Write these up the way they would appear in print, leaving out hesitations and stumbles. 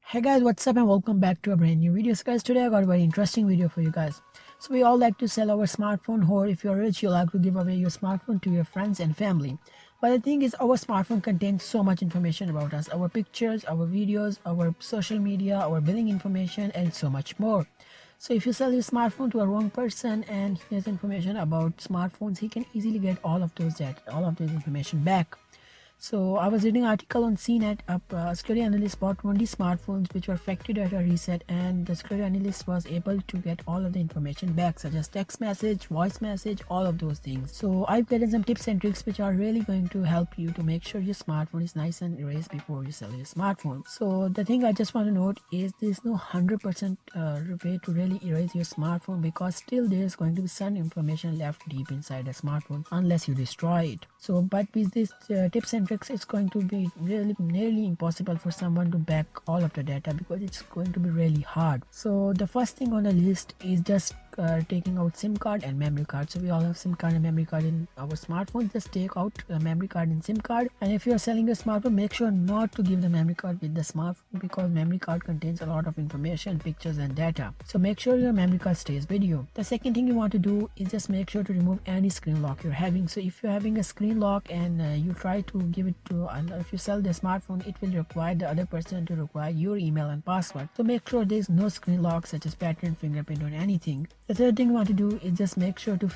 Hey guys, what's up and welcome back to a brand new video. So guys, today I got a very interesting video for you guys. So we all like to sell our smartphone, or if you're rich, you like to give away your smartphone to your friends and family. But the thing is, our smartphone contains so much information about us, our pictures, our videos, our social media, our billing information, and so much more. So if you sell your smartphone to a wrong person and he has information about smartphones, he can easily get all of those data, all of those information back. So I was reading an article on CNET. A security analyst bought 20 smartphones which were factory data reset, and the security analyst was able to get all of the information back, such as text message, voice message, all of those things. So I've gotten some tips and tricks which are really going to help you to make sure your smartphone is nice and erased before you sell your smartphone. So the thing I just want to note is there's no 100% way to really erase your smartphone, because still there's going to be some information left deep inside the smartphone unless you destroy it. So but with these tips and tricks, it's going to be really nearly impossible for someone to back all of the data, because it's going to be really hard. So the first thing on the list is just taking out SIM card and memory card. So we all have SIM card and memory card in our smartphone. Just take out the memory card and SIM card. And if you are selling a smartphone, make sure not to give the memory card with the smartphone, because memory card contains a lot of information, pictures and data. So make sure your memory card stays with you. The second thing you want to do is just make sure to remove any screen lock you're having. So if you're having a screen lock and you try to give it to, if you sell the smartphone, it will require the other person to require your email and password. So make sure there's no screen lock such as pattern, fingerprint or anything. The third thing you want to do is just make sure to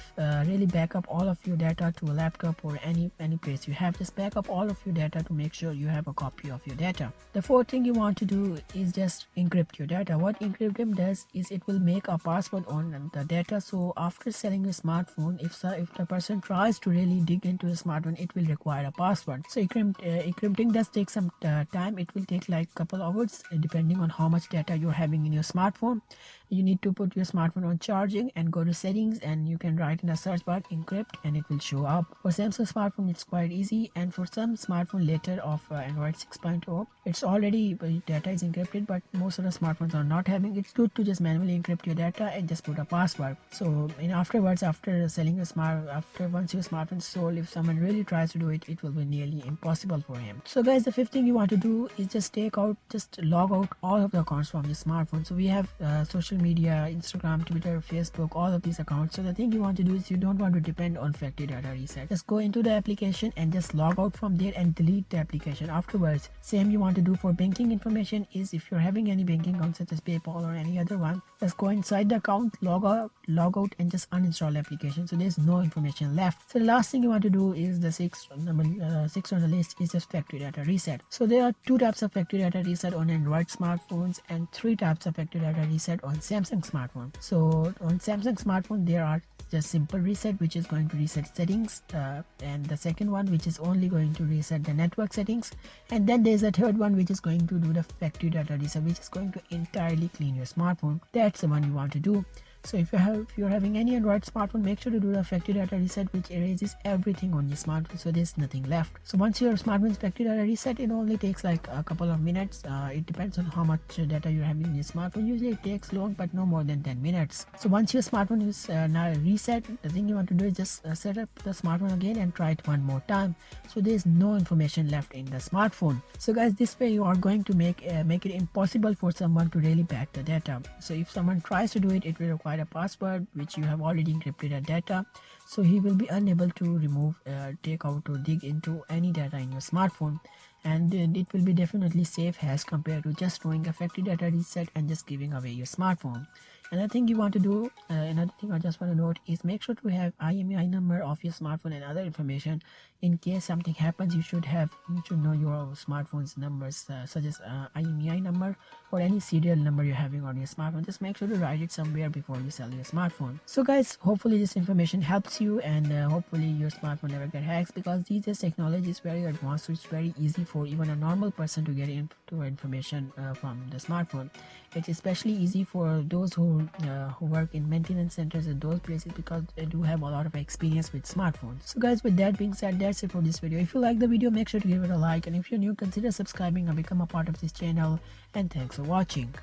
really back up all of your data to a laptop or any place you have. Just back up all of your data to make sure you have a copy of your data. The fourth thing you want to do is just encrypt your data. What encrypting does is it will make a password on the data. So after selling your smartphone, if the person tries to really dig into the smartphone, it will require a password. So encrypting does take some time. It will take like a couple hours depending on how much data you're having in your smartphone. You need to put your smartphone on charging and go to settings, and you can write in the search bar encrypt and it will show up. For Samsung smartphone it's quite easy, and for some smartphone later of Android 6.0 it's already data is encrypted, but most of the smartphones are not having. It's good to just manually encrypt your data and just put a password. So afterwards, after selling a once your smartphone is sold, if someone really tries to do it, it will be nearly impossible for him. So guys, the fifth thing you want to do is just log out all of the accounts from your smartphone. So we have social media, Instagram, Twitter, Facebook, all of these accounts. So the thing you want to do is you don't want to depend on factory data reset. Just go into the application and just log out from there and delete the application afterwards. Same you want to do for banking information is if you're having any banking account such as PayPal or any other one, just go inside the account, log out and just uninstall the application, so there's no information left. So the last thing you want to do is the sixth on the list is just factory data reset. So there are two types of factory data reset on Android smartphones and three types of factory data reset on Samsung smartphone. So on Samsung smartphone there are just simple reset, which is going to reset settings, and the second one which is only going to reset the network settings, and then there's a third one which is going to do the factory data reset, which is going to entirely clean your smartphone. That's the one you want to do. So if you're having any Android smartphone, make sure to do the factory data reset, which erases everything on your smartphone, so there's nothing left. So once your smartphone's factory data reset, it only takes like a couple of minutes. It depends on how much data you're having in your smartphone. Usually it takes long, but no more than 10 minutes. So once your smartphone is now reset, the thing you want to do is just set up the smartphone again and try it one more time, so there's no information left in the smartphone. So guys, this way you are going to make it impossible for someone to really back the data. So if someone tries to do it, it will require a password which you have already encrypted the data, so he will be unable to remove, take out or dig into any data in your smartphone, and it will be definitely safe as compared to just doing a factory data reset and just giving away your smartphone. Another thing you want to do, another thing I just want to note is make sure to have IMEI number of your smartphone and other information. In case something happens, you should know your smartphone's numbers, such as IMEI number or any serial number you're having on your smartphone. Just make sure to write it somewhere before you sell your smartphone. So guys, hopefully this information helps you, and hopefully your smartphone never get hacked, because these days technology is very advanced, so it's very easy for even a normal person to get into information from the smartphone. It's especially easy for those who work in maintenance centers and those places, because they do have a lot of experience with smartphones. So guys, with that being said, that's it for this video. If you like the video, make sure to give it a like, and if you're new, consider subscribing and become a part of this channel, and thanks for watching.